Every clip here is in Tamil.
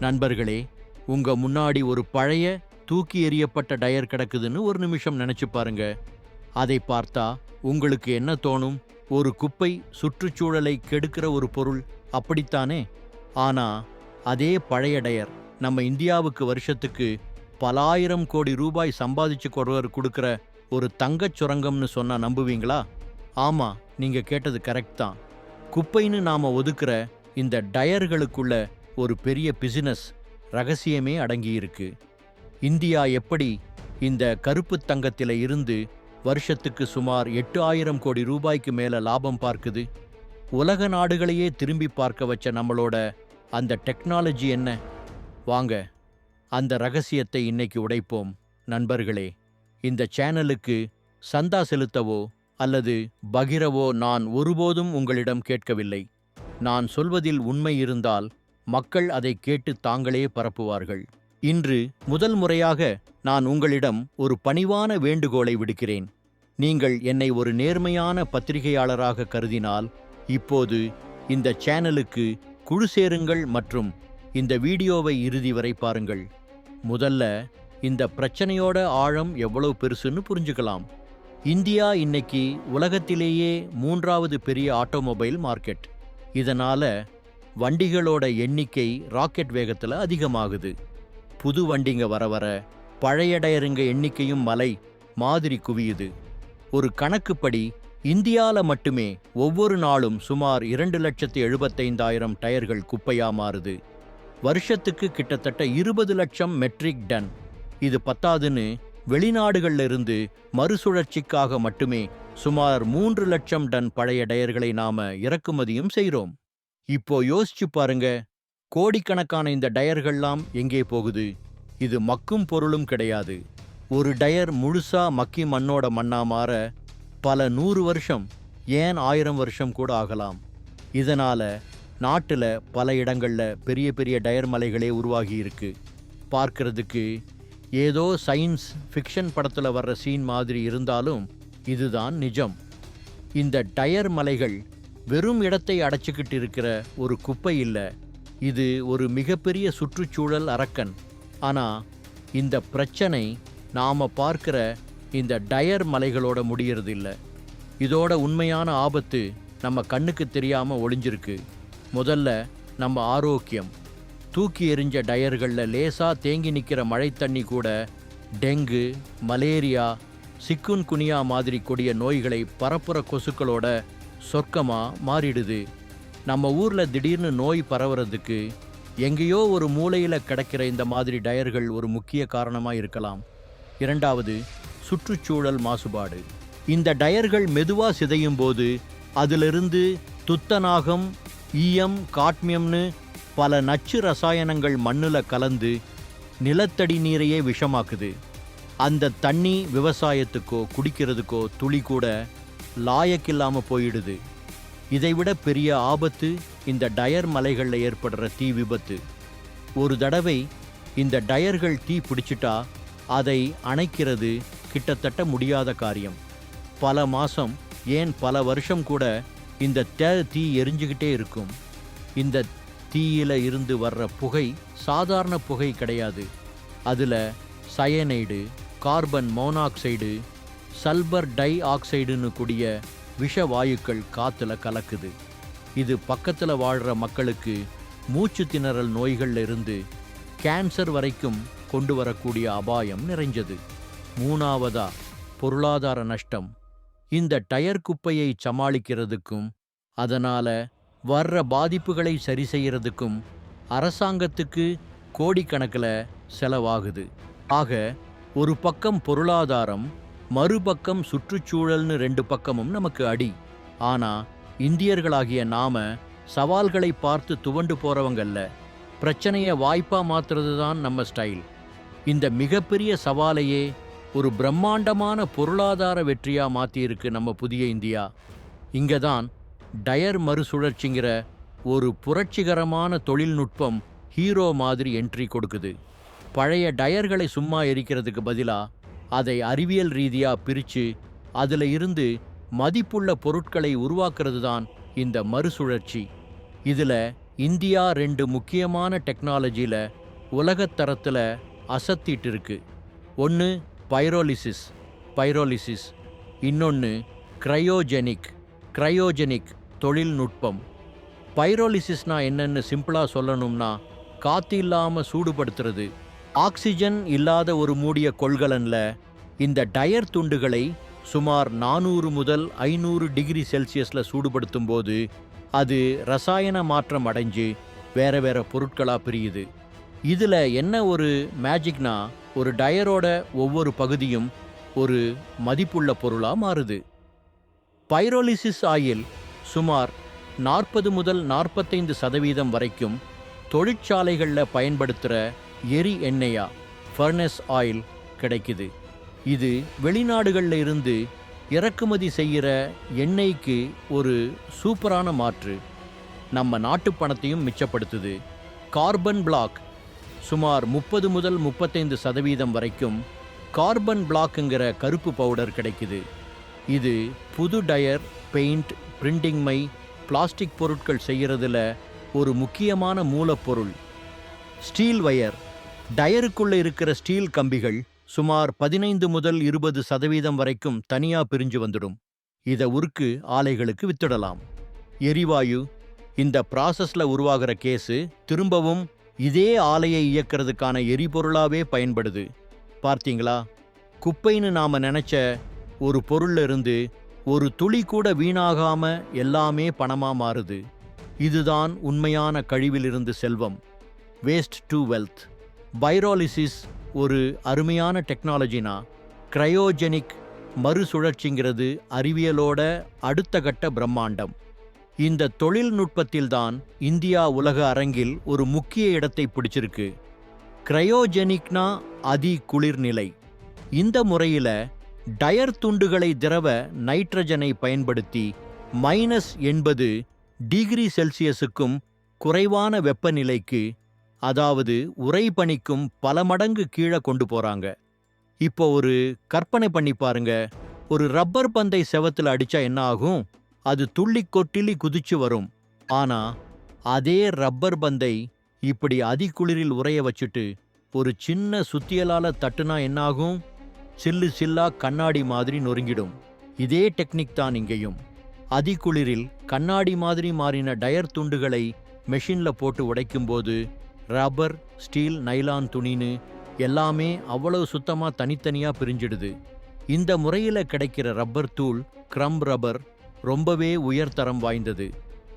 நண்பர்களே, உங்க முன்னாடி ஒரு பழைய தூக்கி எறியப்பட்ட டயர் கிடக்குதுன்னு ஒரு நிமிஷம் நினைச்சு பாருங்க. அதை பார்த்தா உங்களுக்கு என்ன தோணும்? ஒரு குப்பை, சுற்றுச்சூழலை கெடுக்கிற ஒரு பொருள், அப்படித்தானே? ஆனா அதே பழைய டயர் நம்ம இந்தியாவுக்கு வருஷத்துக்கு பலாயிரம் கோடி ரூபாய் சம்பாதிச்சு கொடுக்கிற ஒரு தங்கச் சுரங்கம்னு சொன்னா நம்புவீங்களா? ஆமா, நீங்க கேட்டது கரெக்ட் தான். குப்பைன்னு நாம ஒதுக்குற இந்த டயர்களுக்குள்ள ஒரு பெரிய பிசினஸ் ரகசியமே அடங்கியிருக்கு. இந்தியா எப்படி இந்த கருப்பு தங்கத்தில இருந்து வருஷத்துக்கு சுமார் 8,000 கோடி ரூபாய்க்கு மேல லாபம் பார்க்குது? உலக நாடுகளையே திரும்பி பார்க்க வச்ச நம்மளோட அந்த டெக்னாலஜி என்ன? வாங்க, அந்த ரகசியத்தை இன்னைக்கு உடைப்போம். நண்பர்களே, இந்த சேனலுக்கு சந்தா செலுத்தவோ அல்லது பகிரவோ நான் ஒருபோதும் உங்களிடம் கேட்கவில்லை. நான் சொல்வதில் உண்மை இருந்தால் மக்கள் அதை கேட்டு தாங்களே பரப்புவார்கள். இன்று முதல் முறையாக நான் உங்களிடம் ஒரு பணிவான வேண்டுகோளை விடுக்கிறேன். நீங்கள் என்னை ஒரு நேர்மையான பத்திரிகையாளராக கருதினால் இப்போது இந்த சேனலுக்கு குழு சேருங்கள் மற்றும் இந்த வீடியோவை இறுதி வரை பாருங்கள். முதல்ல இந்த பிரச்சனையோட ஆழம் எவ்வளவு பெருசுன்னு புரிஞ்சுக்கலாம். இந்தியா இன்னைக்கு உலகத்திலேயே 3வது பெரிய ஆட்டோமொபைல் மார்க்கெட். இதனால வண்டிகளோட எண்ணிக்கை ராக்கெட் வேகத்தில் அதிகமாகுது. புது வண்டிங்க வர வர பழைய டயருங்க எண்ணிக்கையும் மலை மாதிரி குவியுது. ஒரு கணக்குப்படி இந்தியால மட்டுமே ஒவ்வொரு நாளும் சுமார் 2,75,000 டயர்கள் குப்பையா மாறுது. வருஷத்துக்கு கிட்டத்தட்ட 20 லட்சம் மெட்ரிக் டன். இது பத்தாதுன்னு வெளிநாடுகள்ல இருந்து மறுசுழற்சிக்காக மட்டுமே சுமார் 3 லட்சம் டன் பழைய டயர்களை நாம இறக்குமதியும் செய்றோம். இப்போ யோசிச்சு பாருங்க, கோடிக்கணக்கான இந்த டயர்கள்லாம் எங்கே போகுது? இது மக்கும் பொருளும் கிடையாது. ஒரு டயர் முழுசா மக்கி மண்ணோட மண்ணா மாற பல 100 வருஷம், ஏன் 1000 வருஷம் கூட ஆகலாம். இதனால நாட்டுல பல இடங்கள்ல பெரிய பெரிய டயர் மலைகளே உருவாகி இருக்கு. பார்க்கறதுக்கு ஏதோ சயின்ஸ் ஃபிக்ஷன் படத்துல வர்ற சீன் மாதிரி இருந்தாலும் இதுதான் நிஜம். இந்த டயர் மலைகள் வெறும் இடத்தை அடைச்சிக்கிட்டு இருக்கிற ஒரு குப்பை இல்ல, இது ஒரு மிகப்பெரிய சுற்றுச்சூழல் அரக்கன். ஆனா இந்த பிரச்சனை நாம பார்க்கிற இந்த டயர் மலைகளோட முடியறது இல்ல. இதோட உண்மையான ஆபத்து நம்ம கண்ணுக்கு தெரியாம ஒளிஞ்சிருக்கு. முதல்ல நம்ம ஆரோக்கியம். தூக்கி எறிஞ்ச டயர்கள்ல லேசா தேங்கி நிற்கிற மழை தண்ணி கூட டெங்கு, மலேரியா, சிக்குன்குனியா மாதிரி கொடிய நோய்களை பரப்புற கொசுக்களோட சொர்க்கமா மாறிடுது. நம்ம ஊர்ல திடீர்னு நோய் பரவுறதுக்கு எங்கேயோ ஒரு மூலையில கிடக்கிற இந்த மாதிரி டயர்கள் ஒரு முக்கிய காரணமா இருக்கலாம். இரண்டாவது, சுற்றுச்சூழல் மாசுபாடு. இந்த டயர்கள் மெதுவா சிதையும் போது அதிலிருந்து துத்தநாகம், ஈயம், காட்மியம்னு பல நச்சு ரசாயனங்கள் மண்ணுல கலந்து நிலத்தடி நீரையே விஷமாக்குது. அந்த தண்ணி விவசாயத்துக்கோ குடிக்கிறதுக்கோ துளி கூட லாயக்கில்லாம போயிடுது. இதைவிட பெரிய ஆபத்து இந்த டயர் மலைகளில் ஏற்படுற தீ விபத்து. ஒரு தடவை இந்த டயர்கள் தீ பிடிச்சிட்டா அதை அணைக்கிறது கிட்டத்தட்ட முடியாத காரியம். பல மாசம், ஏன் பல வருஷம் கூட இந்த தீ எரிஞ்சுக்கிட்டே இருக்கும். இந்த தீயில இருந்து வர்ற புகை சாதாரண புகை கிடையாது. அதுல சயனைடு, கார்பன் மோனாக்சைடு, சல்பர் டை ஆக்சைடுன்னு கூடிய விஷ வாயுக்கள் காத்துல கலக்குது. இது பக்கத்துல வாழ்ற மக்களுக்கு மூச்சு திணறல் நோய்கள்ல இருந்து கேன்சர் வரைக்கும் கொண்டு வரக்கூடிய அபாயம் நிறைஞ்சது. மூணாவதா, பொருளாதார நஷ்டம். இந்த டயர் குப்பையை சமாளிக்கிறதுக்கும் அதனால வர்ற பாதிப்புகளை சரி செய்யறதுக்கும் அரசாங்கத்துக்கு கோடிக்கணக்கில் செலவாகுது. ஆக ஒரு பக்கம் பொருளாதாரம், மறுபக்கம் சுற்றுச்சூழல்னு 2 பக்கமும் நமக்கு அடி. ஆனா இந்தியர்களாகிய நாம சவால்களை பார்த்து துவண்டு போறவங்கல்ல, பிரச்சனைய வாய்ப்பா மாத்துறது தான் நம்ம ஸ்டைல். இந்த மிகப்பெரிய சவாலையே ஒரு பிரம்மாண்டமான பொருளாதார வெற்றியா மாத்தியிருக்கு நம்ம புதிய இந்தியா. இங்கதான் டயர் மறுசுழற்சிங்கிற ஒரு புரட்சிகரமான தொழில்நுட்பம் ஹீரோ மாதிரி என்ட்ரி கொடுக்குது. பழைய டயர்களை சும்மா எரிக்கிறதுக்கு பதிலா அதை அறிவியல் ரீதியா பிரிச்சு அதுல இருந்து மதிப்புள்ள பொருட்களை உருவாக்குறது தான் இந்த மறுசுழற்சி. இதுல இந்தியா 2 முக்கியமான டெக்னாலஜியில் உலகத்தரத்தில் அசத்திட்டு இருக்கு. ஒன்று பைரோலிசிஸ், இன்னொன்று கிரையோஜெனிக் தொழில்நுட்பம். பைரோலிசிஸ்னா என்னன்னு சிம்பிளாக சொல்லணும்னா, காற்று இல்லாமல் சூடுபடுத்துறது. ஆக்சிஜன் இல்லாத ஒரு மூடிய கொள்கலனில் இந்த டயர் துண்டுகளை சுமார் 400 முதல் 500 டிகிரி செல்சியஸில் சூடுபடுத்தும் போது அது ரசாயன மாற்றம் அடைஞ்சு வேற வேற பொருட்களாக பிரியுது. இதில் என்ன ஒரு மேஜிக்னா, ஒரு டயரோட ஒவ்வொரு பகுதியும் ஒரு மதிப்புள்ள பொருளாக மாறுது. பைரோலிசிஸ் ஆயில் சுமார் 40 முதல் 45% வரைக்கும் தொழிற்சாலைகளில் பயன்படுத்துகிற எரி எண்ணெயா ஃபர்னஸ் ஆயில் கிடைக்குது. இது வெளிநாடுகளில் இருந்து இறக்குமதி செய்கிற எண்ணெய்க்கு ஒரு சூப்பரான மாற்று. நம்ம நாட்டு பணத்தையும் மிச்சப்படுத்துது. கார்பன் பிளாக் சுமார் 30 முதல் 35% வரைக்கும் கார்பன் பிளாக்குங்கிற கருப்பு பவுடர் கிடைக்குது. இது புது டயர், பெயிண்ட், பிரிண்டிங் மை, பிளாஸ்டிக் பொருட்கள் செய்கிறதுல ஒரு முக்கியமான மூலப்பொருள். ஸ்டீல் வயர், டயருக்குள்ளே இருக்கிற ஸ்டீல் கம்பிகள் சுமார் 15 முதல் 20% வரைக்கும் தனியாக பிரிஞ்சு வந்துடும். இதை உருக்கு ஆலைகளுக்கு வித்துடலாம். எரிவாயு, இந்த ப்ராசஸில் உருவாகிற கேஸு திரும்பவும் இதே ஆலையை இயக்கிறதுக்கான எரிபொருளாகவே பயன்படுது. பார்த்தீங்களா, குப்பைன்னு நாம் நினச்ச ஒரு பொருள்ல இருந்து ஒரு துளி கூட வீணாகாம எல்லாமே பணமாக மாறுது. இதுதான் உண்மையான கழிவிலிருந்து செல்வம். Waste to wealth. பைரோலிசிஸ் ஒரு அருமையான டெக்னாலஜினா, கிரையோஜெனிக் மறுசுழற்சிங்கிறது அறிவியலோட அடுத்த கட்ட பிரம்மாண்டம். இந்த தொழில்நுட்பத்தில்தான் இந்தியா உலக அரங்கில் ஒரு முக்கிய இடத்தை பிடிச்சிருக்கு. கிரையோஜெனிக்னா அதி குளிர்நிலை. இந்த முறையில் டயர் துண்டுகளை திரவ நைட்ரஜனை பயன்படுத்தி -80 டிகிரி செல்சியஸுக்கும் குறைவான வெப்பநிலைக்கு, அதாவது உறைபனிக்கும் பல மடங்கு கீழே கொண்டு போறாங்க. இப்போ ஒரு கற்பனை பண்ணி பாருங்க, ஒரு ரப்பர் பந்தை செவத்துல அடிச்சா என்ன ஆகும்? அது துள்ளி கொட்டிலி குதிச்சு வரும். ஆனா அதே ரப்பர் பந்தை இப்படி அதிகுளிரில் உறைய வச்சுட்டு ஒரு சின்ன சுத்தியலால தட்டுனா என்ன ஆகும்? சில்லா கண்ணாடி மாதிரி நொறுங்கிடும். இதே டெக்னிக் தான் இங்கேயும். அதிகுளிரில் கண்ணாடி மாதிரி மாறின டயர் துண்டுகளை மெஷின்ல போட்டு உடைக்கும்போது ரப்பர், ஸ்டீல், நைலான், துணின்னு எல்லாமே அவ்வளவு சுத்தமாக தனித்தனியாக பிரிஞ்சிடுது. இந்த முறையில் கிடைக்கிற ரப்பர் தூள், க்ரம் ரப்பர், ரொம்பவே உயர்தரம் வாய்ந்தது.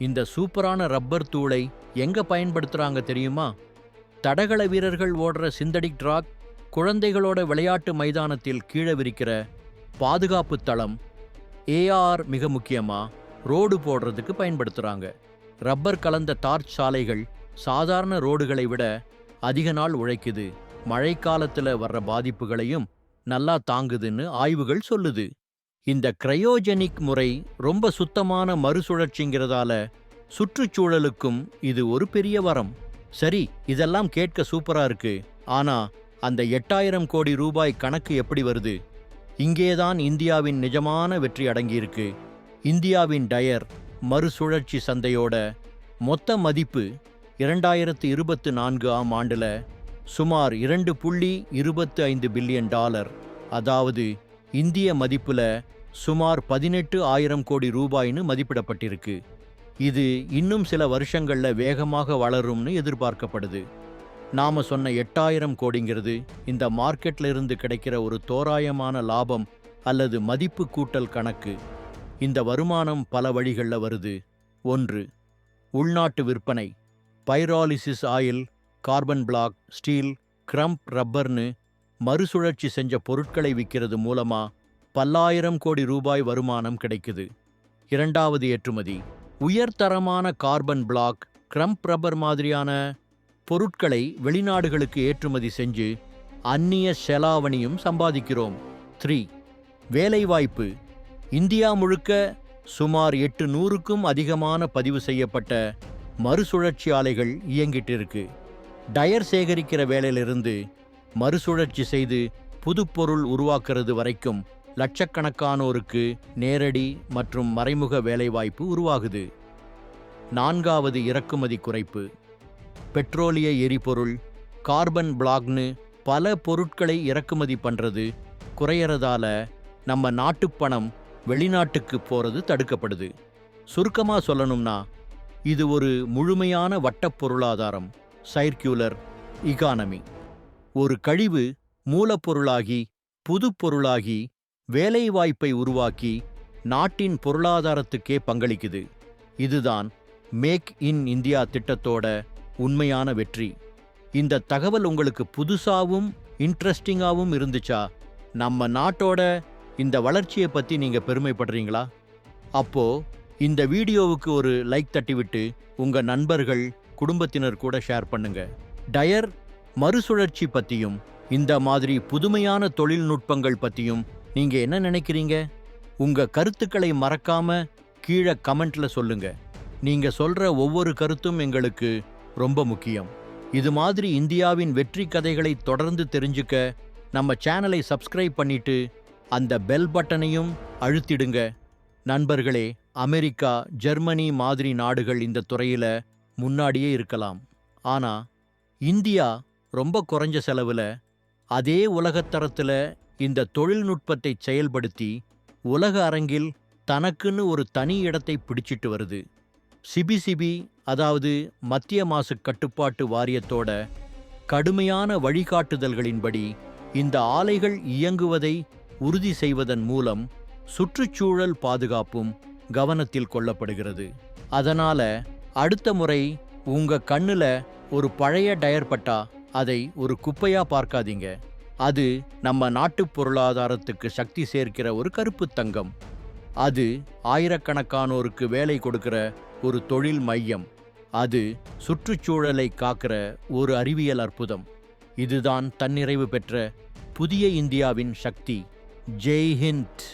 இந்த சூப்பரான ரப்பர் தூளை எங்கே பயன்படுத்துகிறாங்க தெரியுமா? தடகள வீரர்கள் ஓடுற சிந்தடிக் ட்ராக், குழந்தைகளோட விளையாட்டு மைதானத்தில் கீழே விரிக்கிற பாதுகாப்பு தளம், ஏஆர் மிக முக்கியமாக ரோடு போடுறதுக்கு பயன்படுத்துகிறாங்க. ரப்பர் கலந்த டார்ச் சாலைகள் சாதாரண ரோடுகளை விட அதிக நாள் உழைக்குது. மழைக்காலத்தில் வர்ற பாதிப்புகளையும் நல்லா தாங்குதுன்னு ஆய்வுகள் சொல்லுது. இந்த கிரையோஜெனிக் முறை ரொம்ப சுத்தமான மறுசுழற்சிங்கிறதால சுற்றுச்சூழலுக்கும் இது ஒரு பெரிய வரம். சரி, இதெல்லாம் கேட்க சூப்பரா இருக்கு. ஆனா அந்த 8000 கோடி ரூபாய் கணக்கு எப்படி வருது? இங்கேதான் இந்தியாவின் நிஜமான வெற்றி அடங்கியிருக்கு. இந்தியாவின் டயர் மறுசுழற்சி சந்தையோட மொத்த மதிப்பு 2024ஆம் ஆண்டுல சுமார் $2.25 பில்லியன், அதாவது இந்திய மதிப்புல சுமார் 18,000 கோடி ரூபாய்னு மதிப்பிடப்பட்டிருக்கு. இது இன்னும் சில வருஷங்கள்ல வேகமாக வளரும்னு எதிர்பார்க்கப்படுது. நாம சொன்ன 8000 கோடிங்கிறது இந்த மார்க்கெட்ல இருந்து கிடைக்கிற ஒரு தோராயமான லாபம் அல்லது மதிப்பு கூட்டல் கணக்கு. இந்த வருமானம் பல வழிகளில் வருது. 1. உள்நாட்டு விற்பனை. Pyrolysis oil, carbon black, steel, crumb ரப்பர்னு மறுசுழற்சி செஞ்ச பொருட்களை விற்கிறது மூலமா பல்லாயிரம் கோடி ரூபாய் வருமானம் கிடைக்குது. 2. ஏற்றுமதி. உயர்தரமான கார்பன் பிளாக், க்ரம்ப் ரப்பர் மாதிரியான பொருட்களை வெளிநாடுகளுக்கு ஏற்றுமதி செஞ்சு அந்நிய செலாவணியும் சம்பாதிக்கிறோம். 3. வேலைவாய்ப்பு. இந்தியா முழுக்க சுமார் 800க்கும் அதிகமான பதிவு செய்யப்பட்ட மறுசுழற்சி ஆலைகள் இயங்கிட்டு இருக்கு. டயர் சேகரிக்கிற வேலையிலிருந்து மறுசுழற்சி செய்து புதுப்பொருள் உருவாக்குறது வரைக்கும் லட்சக்கணக்கானோருக்கு நேரடி மற்றும் மறைமுக வேலைவாய்ப்பு உருவாகுது. 4வது இறக்குமதி குறைப்பு. பெட்ரோலிய எரிபொருள், கார்பன் பிளாக்னு பல பொருட்களை இறக்குமதி பண்றது குறையறதால நம்ம நாட்டுப்பணம் வெளிநாட்டுக்கு போறது தடுக்கப்படுது. சுருக்கமா சொல்லணும்னா இது ஒரு முழுமையான வட்டப் பொருளாதாரம், சர்க்குலர் இகானமி. ஒரு கழிவு மூலப்பொருளாகி புது பொருளாகி வேலைவாய்ப்பை உருவாக்கி நாட்டின் பொருளாதாரத்துக்கே பங்களிக்குது. இதுதான் மேக் இன் இந்தியா திட்டத்தோட உண்மையான வெற்றி. இந்த தகவல் உங்களுக்கு புதுசாவும் இன்ட்ரெஸ்டிங்காவும் இருந்துச்சா? நம்ம நாட்டோட இந்த வளர்ச்சியை பத்தி நீங்க பெருமைப்படுறீங்களா? அப்போ இந்த வீடியோவுக்கு ஒரு லைக் தட்டிவிட்டு உங்க நண்பர்கள், குடும்பத்தினர் கூட ஷேர் பண்ணுங்க. டயர் மறுசுழற்சி பத்தியும் இந்த மாதிரி புதுமையான தொழில்நுட்பங்கள் பத்தியும் நீங்க என்ன நினைக்கிறீங்க? உங்க கருத்துக்களை மறக்காம கீழே கமெண்ட்ல சொல்லுங்க. நீங்க சொல்ற ஒவ்வொரு கருத்தும் எங்களுக்கு ரொம்ப முக்கியம். இது மாதிரி இந்தியாவின் வெற்றி கதைகளை தொடர்ந்து தெரிஞ்சுக்க நம்ம சேனலை சப்ஸ்கிரைப் பண்ணிட்டு அந்த பெல் பட்டனையும் அழுத்திடுங்க. நண்பர்களே, அமெரிக்கா, ஜெர்மனி மாதிரி நாடுகள் இந்த துறையில முன்னாடியே இருக்கலாம். ஆனா இந்தியா ரொம்ப குறைஞ்ச செலவுல அதே உலகத்தரத்துல இந்த தொழில்நுட்பத்தை செயல்படுத்தி உலக அரங்கில் தனக்குன்னு ஒரு தனி இடத்தை பிடிச்சிட்டு வருது. சிபிசிபி, அதாவது மத்திய மாசு கட்டுப்பாட்டு வாரியத்தோட கடுமையான வழிகாட்டுதல்களின்படி இந்த ஆலைகள் இயங்குவதை உறுதி செய்வதன் மூலம் சுற்றுச்சூழல் பாதுகாப்பும் கவனத்தில் கொள்ளப்படுகிறது. அதனால அடுத்த முறை உங்க கண்ணுல ஒரு பழைய டயர் பட்டா அதை ஒரு குப்பையா பார்க்காதீங்க. அது நம்ம நாட்டுப் பொருளாதாரத்துக்கு சக்தி சேர்க்கிற ஒரு கருப்பு தங்கம். அது ஆயிரக்கணக்கானோருக்கு வேலை கொடுக்கிற ஒரு தொழில் மையம். அது சுற்றுச்சூழலை காக்கிற ஒரு அறிவியல் அற்புதம். இதுதான் தன்னிறைவு பெற்ற புதிய இந்தியாவின் சக்தி. ஜெய் ஹிந்த்.